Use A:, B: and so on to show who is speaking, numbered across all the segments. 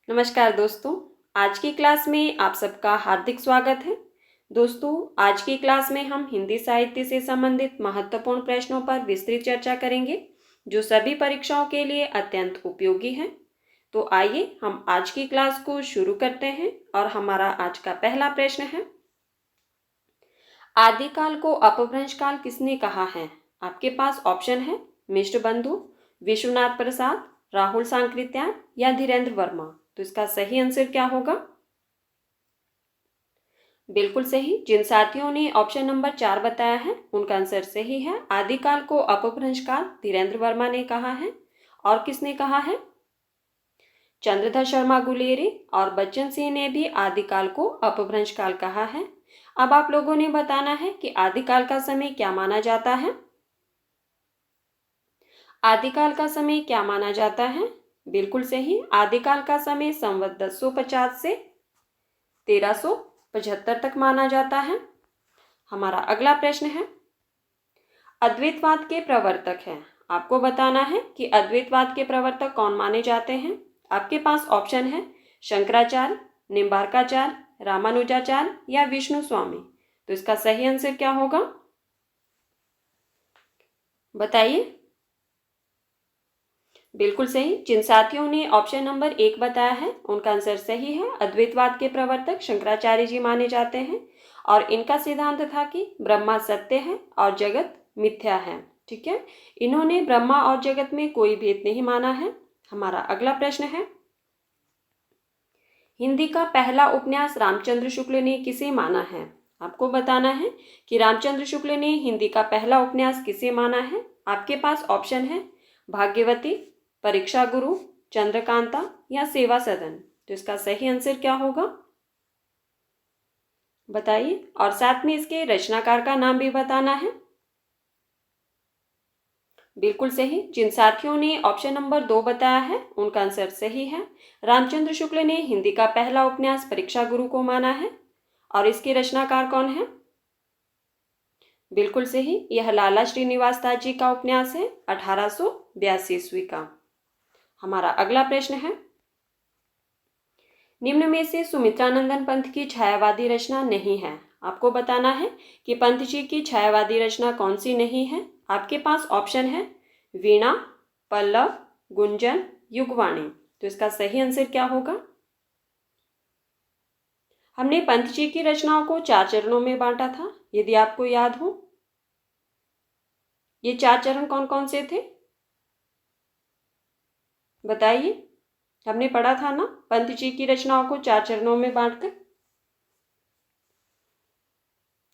A: नमस्कार दोस्तों। आज की क्लास में आप सबका हार्दिक स्वागत है। दोस्तों, आज की क्लास में हम हिंदी साहित्य से संबंधित महत्वपूर्ण प्रश्नों पर विस्तृत चर्चा करेंगे, जो सभी परीक्षाओं के लिए अत्यंत उपयोगी हैं। तो आइए हम आज की क्लास को शुरू करते हैं और हमारा आज का पहला प्रश्न है, आदिकाल को अपभ्रंश काल किसने कहा है? आपके पास ऑप्शन है मिश्र बंधु, विश्वनाथ प्रसाद, राहुल सांकृत्यायन या धीरेन्द्र वर्मा। तो इसका सही आंसर क्या होगा? बिल्कुल सही। जिन साथियों ने ऑप्शन नंबर 4 बताया है उनका आंसर सही है। आदिकाल को अपभ्रंश काल धीरेन्द्र वर्मा ने कहा है। और किसने कहा है? चंद्रधर शर्मा गुलेरी और बच्चन सिंह ने भी आदिकाल को अपभ्रंश काल कहा है। अब आप लोगों ने बताना है कि आदिकाल का समय क्या माना जाता है। आदिकाल का समय क्या माना जाता है? बिल्कुल सही। आदिकाल का समय संवत 1050 से 1375 तक माना जाता है। हमारा अगला प्रश्न है, अद्वैतवाद के प्रवर्तक हैं। आपको बताना है कि अद्वैतवाद के प्रवर्तक कौन माने जाते हैं। आपके पास ऑप्शन है शंकराचार्य, निम्बार्काचार्य, रामानुजाचार्य या विष्णु स्वामी। तो इसका सही आंसर क्या होगा? बताइए। बिल्कुल सही। जिन साथियों ने ऑप्शन नंबर 1 बताया है उनका आंसर सही है। अद्वैतवाद के प्रवर्तक शंकराचार्य जी माने जाते हैं और इनका सिद्धांत था कि ब्रह्मा सत्य है और जगत मिथ्या है। ठीक है, इन्होंने ब्रह्मा और जगत में कोई भेद नहीं माना है। हमारा अगला प्रश्न है, हिंदी का पहला उपन्यास रामचंद्र शुक्ल ने किसे माना है? आपको बताना है कि रामचंद्र शुक्ल ने हिंदी का पहला उपन्यास किसे माना है। आपके पास ऑप्शन है भाग्यवती, परीक्षा गुरु, चंद्रकांता या सेवा सदन। तो इसका सही आंसर क्या होगा? बताइए। और साथ में इसके रचनाकार का नाम भी बताना है। बिल्कुल सही। जिन साथियों ने ऑप्शन नंबर 2 बताया है उनका आंसर सही है। रामचंद्र शुक्ल ने हिंदी का पहला उपन्यास परीक्षा गुरु को माना है। और इसके रचनाकार कौन है? बिल्कुल सही, यह लाला श्रीनिवास दास जी का उपन्यास है 1882 ईस्वी का। हमारा अगला प्रश्न है, निम्न में से सुमित्रानंदन पंत की छायावादी रचना नहीं है। आपको बताना है कि पंत जी की छायावादी रचना कौन सी नहीं है। आपके पास ऑप्शन है वीणा, पल्लव, गुंजन, युगवाणी। तो इसका सही आंसर क्या होगा? हमने पंत जी की रचनाओं को 4 चरणों में बांटा था, यदि आपको याद हो। ये 4 चरण कौन कौन से थे? बताइए। हमने पढ़ा था ना पंत जी की रचनाओं को 4 चरणों में बांटकर।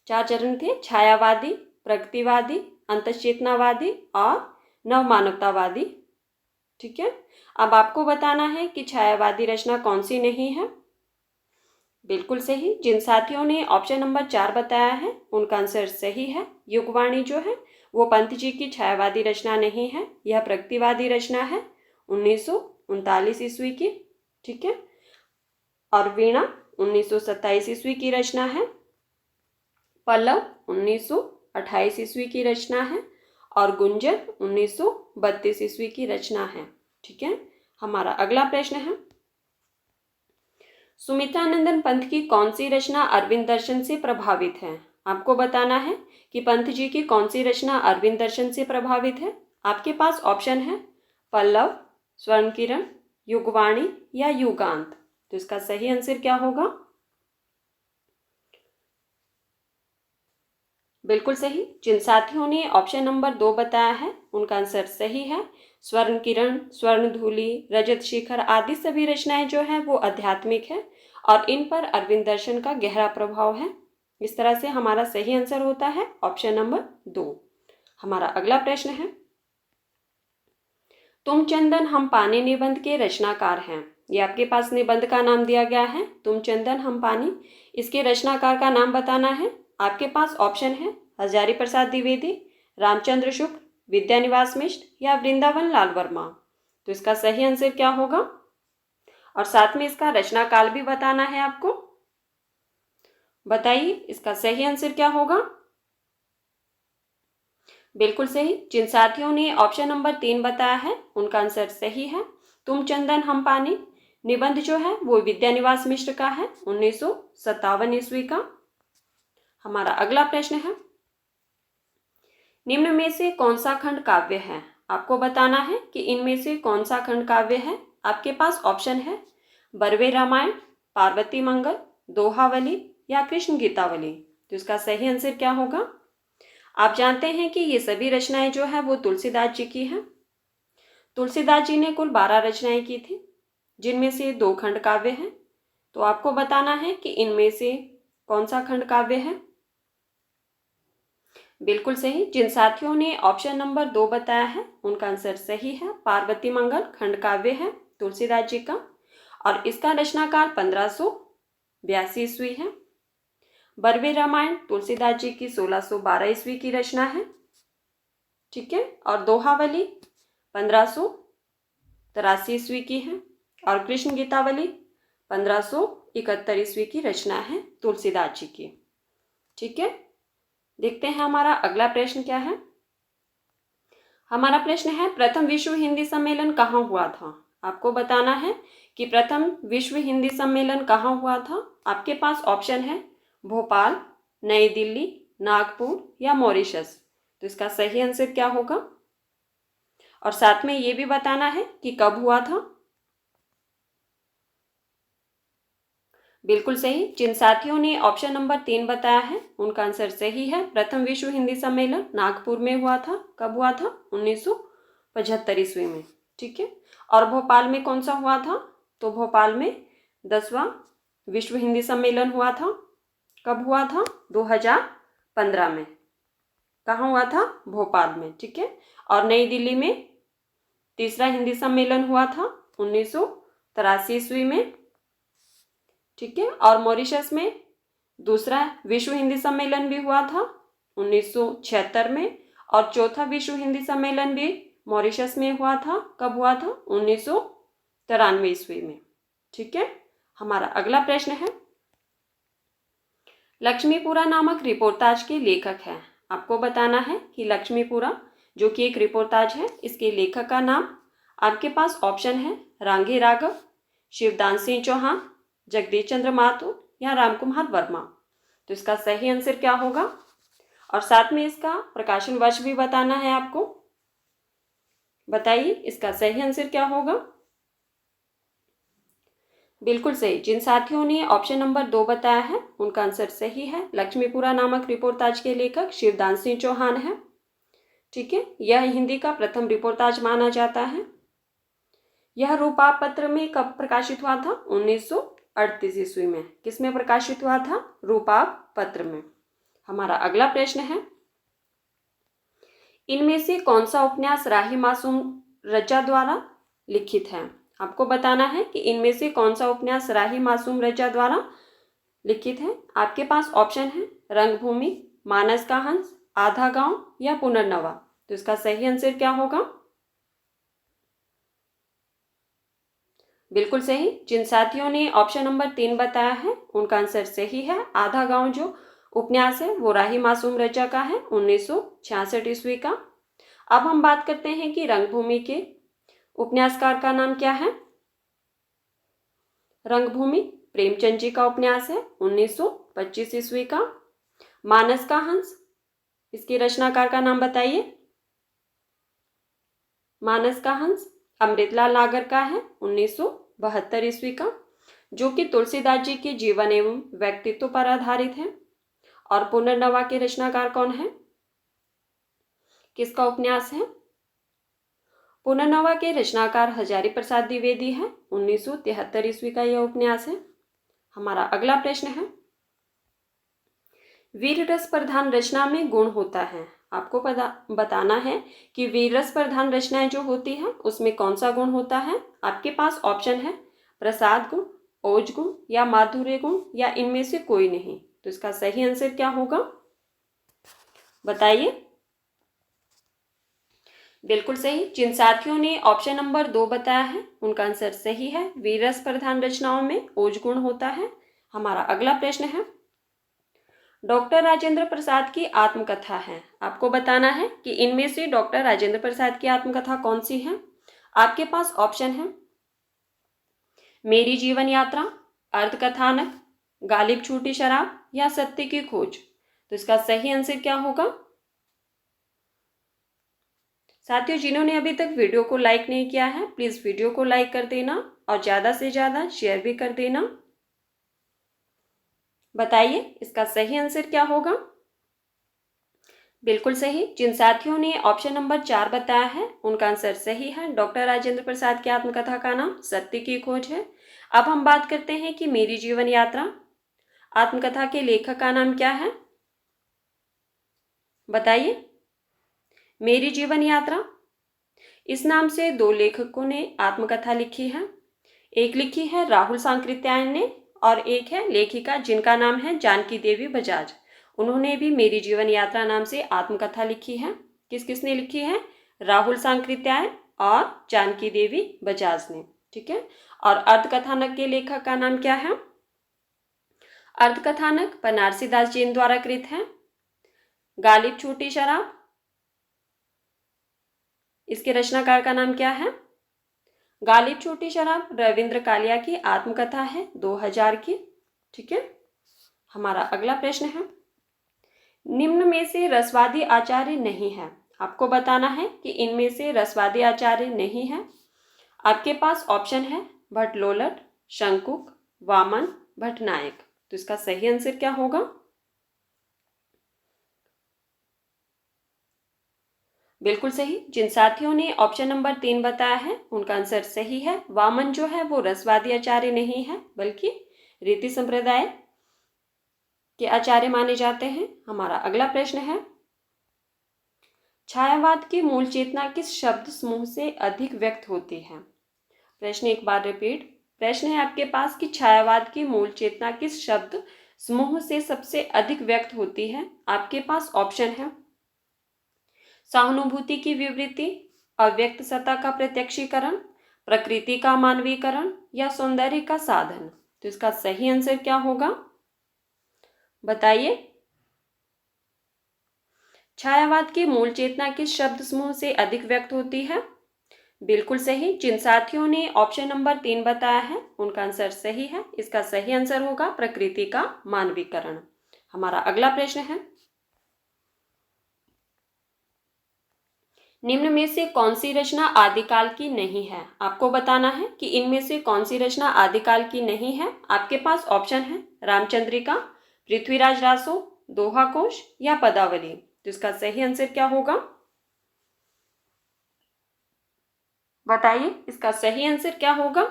A: 4 चरण थे, छायावादी, प्रगतिवादी, अंतश्चेतनावादी और नवमानवतावादी। ठीक है, अब आपको बताना है कि छायावादी रचना कौन सी नहीं है। बिल्कुल सही। जिन साथियों ने ऑप्शन नंबर 4 बताया है उनका आंसर सही है। युगवाणी जो है वो पंत जी की छायावादी रचना नहीं है, यह प्रगतिवादी रचना है 1939 ईस्वी की। ठीक है, और वीणा 1927 ईस्वी की रचना है। पल्लव 1928 ईस्वी की रचना है और गुंजन 1932 ईस्वी की रचना है। ठीक है, हमारा अगला प्रश्न है, सुमित्रानंदन पंत की कौन सी रचना अरविंद दर्शन से प्रभावित है। आपको बताना है कि पंत जी की कौन सी रचना अरविंद दर्शन से प्रभावित है। आपके पास ऑप्शन है पल्लव, स्वर्ण किरण, युगवाणी या युगांत। तो इसका सही आंसर क्या होगा? बिल्कुल सही। जिन साथियों ने ऑप्शन नंबर 2 बताया है उनका आंसर सही है। स्वर्ण किरण, स्वर्ण धूलि, रजत शिखर आदि सभी रचनाएं जो है वो आध्यात्मिक है और इन पर अरविंद दर्शन का गहरा प्रभाव है। इस तरह से हमारा सही आंसर होता है ऑप्शन नंबर 2। हमारा अगला प्रश्न है, तुम चंदन हम पानी निबंध के रचनाकार हैं। ये आपके पास निबंध का नाम दिया गया है, तुम चंदन हम पानी। इसके रचनाकार का नाम बताना है। आपके पास ऑप्शन है हजारी प्रसाद द्विवेदी, रामचंद्र शुक्ल, विद्यानिवास मिश्र या वृंदावन लाल वर्मा। तो इसका सही आंसर क्या होगा? और साथ में इसका रचना काल भी बताना है आपको। बताइए, इसका सही आंसर क्या होगा? बिल्कुल सही। जिन साथियों ने ऑप्शन नंबर 3 बताया है उनका आंसर सही है। तुम चंदन हम पानी निबंध जो है वो विद्यानिवास मिश्र का है, 1957 ईस्वी का। हमारा अगला प्रश्न है, निम्न में से कौन सा खंड काव्य है? आपको बताना है कि इनमें से कौन सा खंड काव्य है। आपके पास ऑप्शन है बरवे रामायण, पार्वती मंगल, दोहावली या कृष्ण गीतावली। तो इसका सही आंसर क्या होगा? आप जानते हैं कि ये सभी रचनाएं जो है वो तुलसीदास जी की हैं। तुलसीदास जी ने कुल 12 रचनाएं की थी, जिनमें से 2 खंड काव्य हैं। तो आपको बताना है कि इनमें से कौन सा खंड काव्य है। बिल्कुल सही। जिन साथियों ने ऑप्शन नंबर 2 बताया है उनका आंसर सही है। पार्वती मंगल खंड काव्य है तुलसीदास जी का और इसका रचनाकाल 1582 ईस्वी है। बरवे रामायण तुलसीदास जी की 1612 ईस्वी की रचना है, ठीक है। और दोहावली 1583 ईस्वी की है और कृष्ण गीतावली 1571 ईस्वी की रचना है तुलसीदास जी की, ठीक है। देखते हैं हमारा अगला प्रश्न क्या है। हमारा प्रश्न है, प्रथम विश्व हिंदी सम्मेलन कहाँ हुआ था? आपको बताना है कि प्रथम विश्व हिंदी सम्मेलन कहाँ हुआ था। आपके पास ऑप्शन है भोपाल, नई दिल्ली, नागपुर या मॉरिशस। तो इसका सही आंसर क्या होगा? और साथ में ये भी बताना है कि कब हुआ था। बिल्कुल सही। जिन साथियों ने ऑप्शन नंबर 3 बताया है उनका आंसर सही है। प्रथम विश्व हिंदी सम्मेलन नागपुर में हुआ था। कब हुआ था? 1975 ईस्वी में, ठीक है। और भोपाल में कौन सा हुआ था? तो भोपाल में 10वां विश्व हिंदी सम्मेलन हुआ था। कब हुआ था? 2015 में। कहाँ हुआ था? भोपाल में, ठीक है। और नई दिल्ली में 3रा हिंदी सम्मेलन हुआ था 1983 ईस्वी में, ठीक है। और मॉरिशस में 2रा विश्व हिंदी सम्मेलन भी हुआ था 1976 में और 4था विश्व हिंदी सम्मेलन भी मॉरिशस में हुआ था। कब हुआ था? 1993 ईस्वी में, ठीक है। हमारा अगला प्रश्न है, लक्ष्मीपुरा नामक रिपोर्टाज के लेखक हैं। आपको बताना है कि लक्ष्मीपुरा जो कि एक रिपोर्टाज है, इसके लेखक का नाम। आपके पास ऑप्शन है रांगे राघव, शिवदान सिंह चौहान, जगदीश चंद्र माथुर या रामकुमार वर्मा। तो इसका सही आंसर क्या होगा? और साथ में इसका प्रकाशन वर्ष भी बताना है आपको। बताइए इसका सही आंसर क्या होगा? बिल्कुल सही। जिन साथियों ने ऑप्शन नंबर 2 बताया है उनका आंसर सही है। लक्ष्मीपुरा नामक रिपोर्टाज के लेखक शिवदान सिंह चौहान है, ठीक है। यह हिंदी का प्रथम रिपोर्टाज माना जाता है। यह रूपाप पत्र में कब प्रकाशित हुआ था? 1938 ईस्वी में। किसमें प्रकाशित हुआ था? रूपाप पत्र में। हमारा अगला प्रश्न है, इनमें से कौन सा उपन्यास राही मासूम रजा द्वारा लिखित है? आपको बताना है कि इनमें से कौन सा उपन्यास राही मासूम रजा द्वारा लिखित है। आपके पास ऑप्शन है रंगभूमि, मानस का हंस, आधा गांव या पुनर्नवा। तो इसका सही आंसर क्या होगा? बिल्कुल सही। जिन साथियों ने ऑप्शन नंबर 3 बताया है उनका आंसर सही है। आधा गांव जो उपन्यास है वो राही मासूम रजा का है, 1966 ईस्वी का। अब हम बात करते हैं कि रंगभूमि के उपन्यासकार का नाम क्या है। रंगभूमि प्रेमचंद जी का उपन्यास है, 1925 ईस्वी का। मानस का हंस, इसके रचनाकार का नाम बताइए। मानस का हंस अमृतलाल नागर का है, 1972 ईस्वी का, जो कि तुलसीदास जी के जीवन एवं व्यक्तित्व पर आधारित है। और पुनर्नवा के रचनाकार कौन है? किसका उपन्यास है? पुनर्नवा के रचनाकार हजारी प्रसाद द्विवेदी है, 1973 ईस्वी का यह उपन्यास है। हमारा अगला प्रश्न है, वीर रस प्रधान रचना में गुण होता है। आपको बताना है कि वीर रस प्रधान रचनाएं जो होती है उसमें कौन सा गुण होता है। आपके पास ऑप्शन है प्रसाद गुण, ओज गुण या माधुर्य गुण या इनमें से कोई नहीं। तो इसका सही आंसर क्या होगा? बताइए। बिल्कुल सही। जिन साथियों ने ऑप्शन नंबर 2 बताया है उनका आंसर सही है। वीर रस प्रधान रचनाओं में ओज गुण होता है। हमारा अगला प्रश्न है, डॉक्टर राजेंद्र प्रसाद की आत्मकथा है। आपको बताना है कि इनमें से डॉक्टर राजेंद्र प्रसाद की आत्मकथा कौन सी है। आपके पास ऑप्शन है मेरी जीवन यात्रा, अर्धकथानक, गालिब छूटी शराब या सत्य की खोज। तो इसका सही आंसर क्या होगा? साथियों, जिन्होंने अभी तक वीडियो को लाइक नहीं किया है, प्लीज वीडियो को लाइक कर देना और ज्यादा से ज्यादा शेयर भी कर देना। बताइए इसका सही आंसर क्या होगा? बिल्कुल सही। जिन साथियों ने ऑप्शन नंबर 4 बताया है उनका आंसर सही है। डॉक्टर राजेंद्र प्रसाद की आत्मकथा का नाम सत्य की खोज है। अब हम बात करते हैं कि मेरी जीवन यात्रा आत्मकथा के लेखक का नाम क्या है? बताइए। मेरी जीवन यात्रा, इस नाम से 2 लेखकों ने आत्मकथा लिखी है। एक लिखी है राहुल सांकृत्यायन ने और एक है लेखिका जिनका नाम है जानकी देवी बजाज। उन्होंने भी मेरी जीवन यात्रा नाम से आत्मकथा लिखी है। किस किसने लिखी है? राहुल सांकृत्यायन और जानकी देवी बजाज ने। ठीक है। और अर्धकथानक के लेखक का नाम क्या है? अर्धकथानक बनारसी दास जैन द्वारा कृत है। गालिब छूटी शराब, इसके रचनाकार का नाम क्या है? गालिब छूटी शराब रविंद्र कालिया की आत्मकथा है 2000 की। ठीक है। हमारा अगला प्रश्न है, निम्न में से रसवादी आचार्य नहीं है। आपको बताना है कि इनमें से रसवादी आचार्य नहीं है। आपके पास ऑप्शन है भट्टलोलट, शंकुक, वामन, भट्टनायक। तो इसका सही आंसर क्या होगा? बिल्कुल सही। जिन साथियों ने ऑप्शन नंबर 3 बताया है उनका आंसर सही है। वामन जो है वो रसवादी आचार्य नहीं है बल्कि रीति संप्रदाय के आचार्य माने जाते हैं। हमारा अगला प्रश्न है, छायावाद की मूल चेतना किस शब्द समूह से अधिक व्यक्त होती है? प्रश्न एक बार रिपीट। प्रश्न है आपके पास कि छायावाद की मूल चेतना किस शब्द समूह से सबसे अधिक व्यक्त होती है? आपके पास ऑप्शन है सहानुभूति की विवृत्ति, अव्यक्त सत्ता का प्रत्यक्षीकरण, प्रकृति का मानवीकरण या सौंदर्य का साधन। तो इसका सही आंसर क्या होगा? बताइए। छायावाद की मूल चेतना किस शब्द समूह से अधिक व्यक्त होती है? बिल्कुल सही। जिन साथियों ने ऑप्शन नंबर 3 बताया है उनका आंसर सही है। इसका सही आंसर होगा प्रकृति का मानवीकरण। हमारा अगला प्रश्न है, निम्न में से कौन सी रचना आदिकाल की नहीं है? आपको बताना है कि इनमें से कौन सी रचना आदिकाल की नहीं है। आपके पास ऑप्शन है रामचंद्रिका, पृथ्वीराज रासो, दोहा कोश या पदावली। तो इसका सही आंसर क्या होगा? बताइए इसका सही आंसर क्या होगा?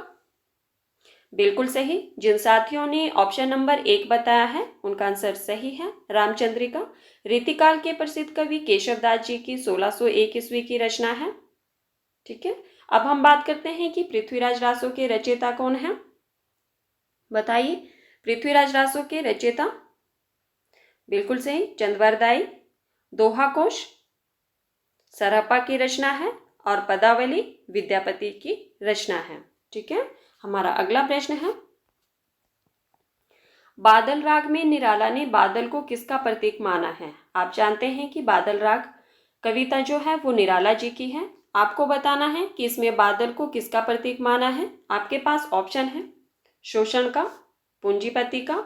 A: बिल्कुल सही। जिन साथियों ने ऑप्शन नंबर 1 बताया है उनका आंसर सही है, रामचंद्रिका। रीतिकाल के प्रसिद्ध कवि केशवदास जी की 1601 ईस्वी की रचना है। ठीक है। अब हम बात करते हैं कि पृथ्वीराज रासो के रचयिता कौन है? बताइए पृथ्वीराज रासो के रचयिता। बिल्कुल सही, चंद्रवरदाई। दोहा कोश सरहप्पा की रचना है और पदावली विद्यापति की रचना है। ठीक है। हमारा अगला प्रश्न है, बादल राग में निराला ने बादल को किसका प्रतीक माना है? आप जानते हैं कि बादल राग कविता जो है वो निराला जी की है। आपको बताना है कि इसमें बादल को किसका प्रतीक माना है। आपके पास ऑप्शन है शोषण का, पूंजीपति का,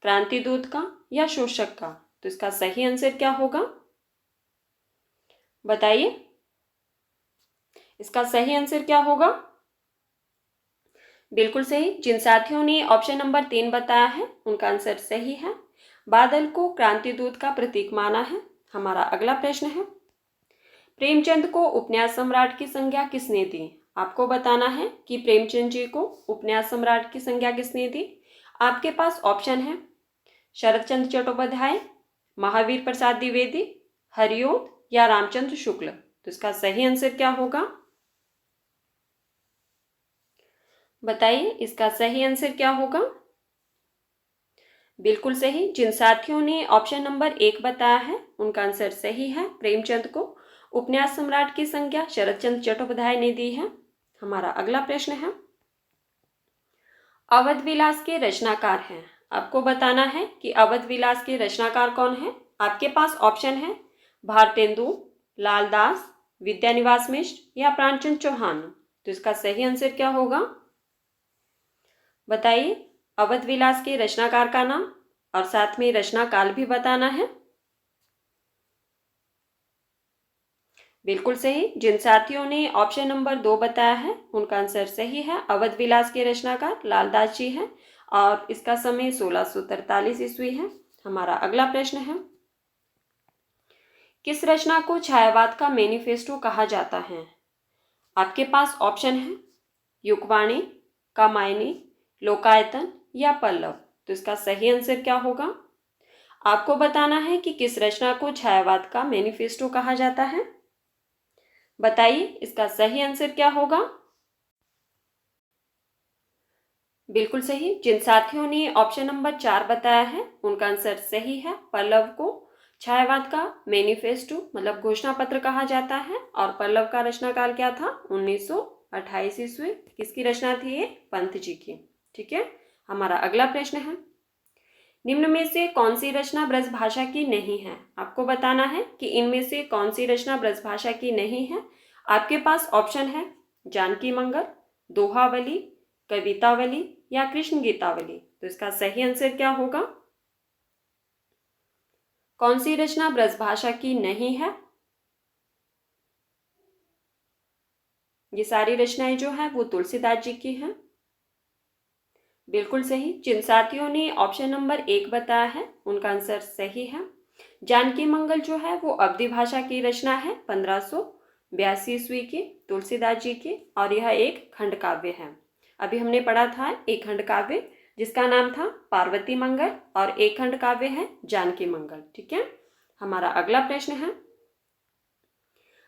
A: क्रांतिदूत का या शोषक का। तो इसका सही आंसर क्या होगा? बताइए इसका सही आंसर क्या होगा? बिल्कुल सही। जिन साथियों ने ऑप्शन नंबर 3 बताया है उनका आंसर सही है, बादल को क्रांतिदूत का प्रतीक माना है। हमारा अगला प्रश्न है, प्रेमचंद को उपन्यास सम्राट की संज्ञा किसने दी? आपको बताना है कि प्रेमचंद जी को उपन्यास सम्राट की संज्ञा किसने दी। आपके पास ऑप्शन है शरत चंद्र चट्टोपाध्याय, महावीर प्रसाद द्विवेदी, हरिओम या रामचंद्र शुक्ल। तो इसका सही आंसर क्या होगा? बताइए इसका सही आंसर क्या होगा? बिल्कुल सही। जिन साथियों ने ऑप्शन नंबर 1 बताया है उनका आंसर सही है, प्रेमचंद को उपन्यास सम्राट की संज्ञा शरत चंद्र चट्टोपाध्याय ने दी है। हमारा अगला प्रश्न है, अवध विलास के रचनाकार हैं। आपको बताना है कि अवध विलास के रचनाकार कौन है। आपके पास ऑप्शन है भारतेंदु, लालदास, विद्यानिवास मिश्र या प्राणचंद चौहान। तो इसका सही आंसर क्या होगा? बताइए अवध विलास के रचनाकार का नाम और साथ में रचना काल भी बताना है। बिल्कुल सही। जिन साथियों ने ऑप्शन नंबर 2 बताया है उनका आंसर सही है। अवध विलास के रचनाकार लालदास जी हैं और इसका समय 1643 ईस्वी है। हमारा अगला प्रश्न है, किस रचना को छायावाद का मैनिफेस्टो कहा जाता है? आपके पास ऑप्शन है युगवाणी, कामायनी, लोकायतन या पल्लव। तो इसका सही आंसर क्या होगा? आपको बताना है कि किस रचना को छायावाद का मैनिफेस्टो कहा जाता है। बताइए इसका सही आंसर क्या होगा? बिल्कुल सही। जिन साथियों ने ऑप्शन नंबर 4 बताया है उनका आंसर सही है। पल्लव को छायावाद का मैनिफेस्टो मतलब घोषणा पत्र कहा जाता है और पल्लव का रचनाकाल क्या था? 1928 ईस्वी। किसकी रचना थी ये? पंत जी की। ठीक है। हमारा अगला प्रश्न है, निम्न में से कौन सी रचना ब्रज भाषा की नहीं है? आपको बताना है कि इनमें से कौन सी रचना ब्रज भाषा की नहीं है। आपके पास ऑप्शन है जानकी मंगल, दोहावली, कवितावली या कृष्ण गीतावली। तो इसका सही आंसर क्या होगा? कौन सी रचना ब्रज भाषा की नहीं है? ये सारी रचनाएं जो है वो तुलसीदास जी की हैं। बिल्कुल सही। जिन साथियों ने ऑप्शन नंबर 1 बताया है उनका आंसर सही है। जानकी मंगल जो है वो अवधी भाषा की रचना है 1582 ईस्वी की तुलसीदास जी की और यह एक खंड काव्य है। अभी हमने पढ़ा था एक खंड काव्य जिसका नाम था पार्वती मंगल और एक खंड काव्य है जानकी मंगल। ठीक है। हमारा अगला प्रश्न है,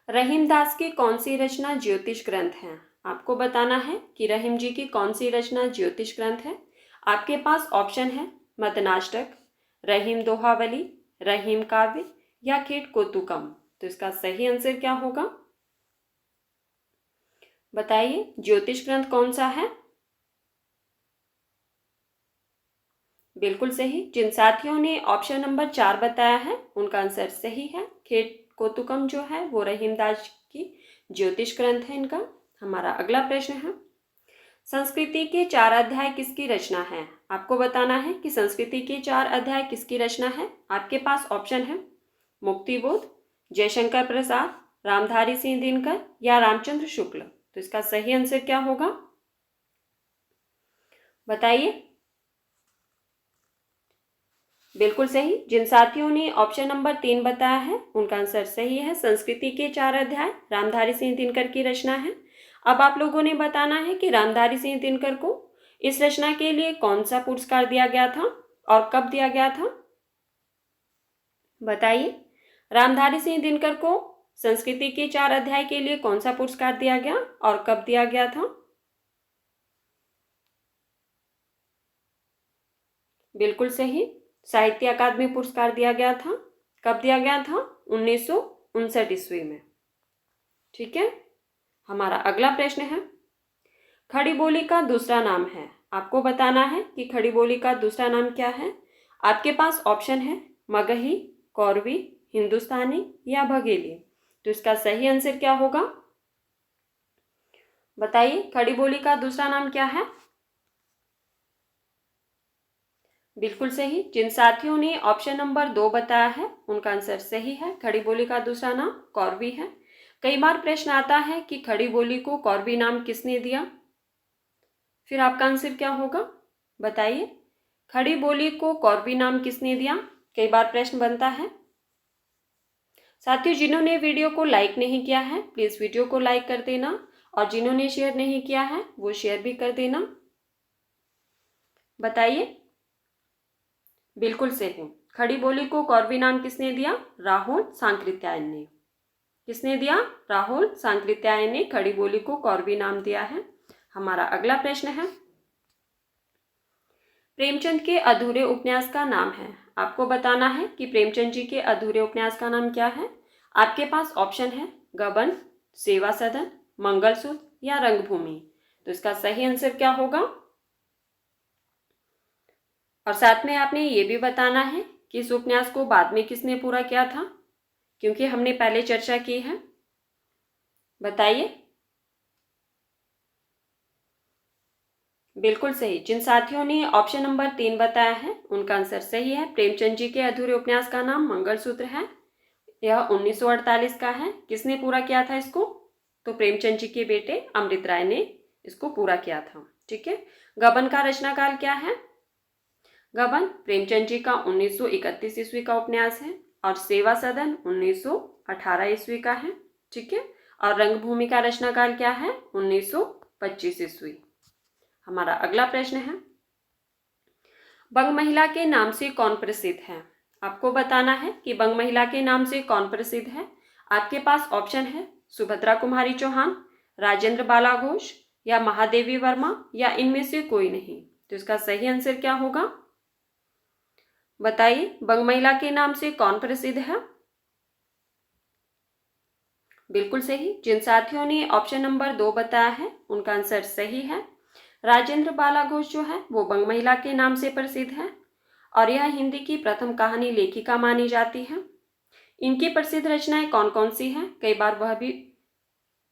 A: रहीम दास की कौन सी रचना ज्योतिष ग्रंथ है? आपको बताना है कि रहीम जी की कौन सी रचना ज्योतिष ग्रंथ है। आपके पास ऑप्शन है मतनाष्टक, रहीम दोहावली, रहीम काव्य या खेट कोतुकम। तो इसका सही आंसर क्या होगा? बताइए ज्योतिष ग्रंथ कौन सा है? बिल्कुल सही। जिन साथियों ने ऑप्शन नंबर 4 बताया है उनका आंसर सही है। खेट कोतुकम जो है वो रहीमदास की ज्योतिष ग्रंथ है इनका। हमारा अगला प्रश्न है, संस्कृति के 4 अध्याय किसकी रचना है? आपको बताना है कि संस्कृति के 4 अध्याय किसकी रचना है। आपके पास ऑप्शन है मुक्तिबोध, जयशंकर प्रसाद, रामधारी सिंह दिनकर या रामचंद्र शुक्ल। तो इसका सही आंसर क्या होगा? बताइए। बिल्कुल सही। जिन साथियों ने ऑप्शन नंबर 3 बताया है उनका आंसर सही है। संस्कृति के 4 अध्याय रामधारी सिंह दिनकर की रचना है। अब आप लोगों ने बताना है कि रामधारी सिंह दिनकर को इस रचना के लिए कौन सा पुरस्कार दिया गया था और कब दिया गया था। बताइए रामधारी सिंह दिनकर को संस्कृति के 4 अध्याय के लिए कौन सा पुरस्कार दिया गया और कब दिया गया था। बिल्कुल सही। साहित्य अकादमी पुरस्कार दिया गया था। कब दिया गया था? 1959 ईस्वी में। ठीक है। हमारा अगला प्रश्न है, खड़ी बोली का दूसरा नाम है। आपको बताना है कि खड़ी बोली का दूसरा नाम क्या है। आपके पास ऑप्शन है मगही, कौरवी, हिंदुस्तानी या बघेली। तो इसका सही आंसर क्या होगा? बताइए खड़ी बोली का दूसरा नाम क्या है। बिल्कुल सही। जिन साथियों ने ऑप्शन नंबर 2 बताया है उनका आंसर सही है। खड़ी बोली का दूसरा नाम कौरवी है। कई बार प्रश्न आता है कि खड़ी बोली को कौरवी नाम किसने दिया। फिर आपका आंसर क्या होगा? बताइए खड़ी बोली को कौरवी नाम किसने दिया। कई बार प्रश्न बनता है। साथियों जिन्होंने वीडियो को लाइक नहीं किया है प्लीज वीडियो को लाइक कर देना और जिन्होंने शेयर नहीं किया है वो शेयर भी कर देना। बताइए। बिल्कुल सही। खड़ी बोली को कौरवी नाम किसने दिया? राहुल सांकृत्यायन ने। किसने दिया? राहुल सांकृत्यायन ने खड़ी बोली को कौरवी नाम दिया है। हमारा अगला प्रश्न है, प्रेमचंद के अधूरे उपन्यास का नाम है। आपको बताना है कि प्रेमचंद जी के अधूरे उपन्यास का नाम क्या है। आपके पास ऑप्शन है गबन, सेवा सदन, मंगलसूत्र या रंगभूमि। तो इसका सही आंसर क्या होगा? और साथ में आपने ये भी बताना है कि इस उपन्यास को बाद में किसने पूरा किया था, क्योंकि हमने पहले चर्चा की है। बताइए। बिल्कुल सही। जिन साथियों ने ऑप्शन नंबर 3 बताया है उनका आंसर सही है। प्रेमचंद जी के अधूरे उपन्यास का नाम मंगलसूत्र है। यह 1948 का है। किसने पूरा किया था इसको? तो प्रेमचंद जी के बेटे अमृत राय ने इसको पूरा किया था। ठीक है। गबन का रचनाकाल क्या है? गबन प्रेमचंद जी का 1931 ईस्वी का उपन्यास है और सेवा सदन 1918 ईस्वी का है। ठीक है। और रंगभूमि का रचनाकाल क्या है? 1925 ईस्वी। हमारा अगला प्रश्न है, बंग महिला के नाम से कौन प्रसिद्ध है? आपको बताना है कि बंग महिला के नाम से कौन प्रसिद्ध है। आपके पास ऑप्शन है सुभद्रा कुमारी चौहान, राजेंद्र बाला घोष या महादेवी वर्मा या इनमें से कोई नहीं। तो इसका सही आंसर क्या होगा? बताइए, बंग महिला के नाम से कौन प्रसिद्ध है? बिल्कुल सही। जिन साथियों ने ऑप्शन नंबर 2 बताया है उनका आंसर सही है। राजेंद्र बाला घोष जो है वो बंग महिला के नाम से प्रसिद्ध है और यह हिंदी की प्रथम कहानी लेखिका मानी जाती है। इनकी प्रसिद्ध रचनाएं कौन कौन सी हैं, कई बार वह भी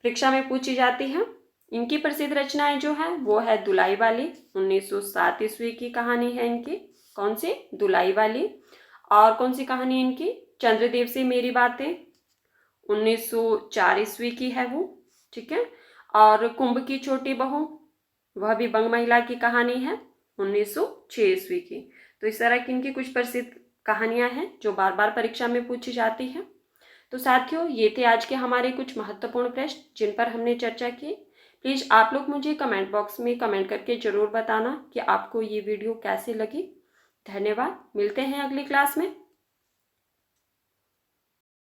A: परीक्षा में पूछी जाती है। इनकी प्रसिद्ध रचनाएं जो है वो है दुलाई वाली, 1907 ईस्वी की कहानी है इनकी। कौन सी? दुलाई वाली। और कौन सी कहानी इनकी? चंद्रदेव से मेरी बातें, 1904 ईस्वी की है वो। ठीक है। और कुंभ की छोटी बहू, वह भी बंग महिला की कहानी है, 1906 ईस्वी की। तो इस तरह की इनकी कुछ प्रसिद्ध कहानियां हैं जो बार बार परीक्षा में पूछी जाती हैं। तो साथियों, ये थे आज के हमारे कुछ महत्वपूर्ण प्रश्न जिन पर हमने चर्चा की। प्लीज़ आप लोग मुझे कमेंट बॉक्स में कमेंट करके ज़रूर बताना कि आपको ये वीडियो कैसी लगी। धन्यवाद। मिलते हैं अगली क्लास में।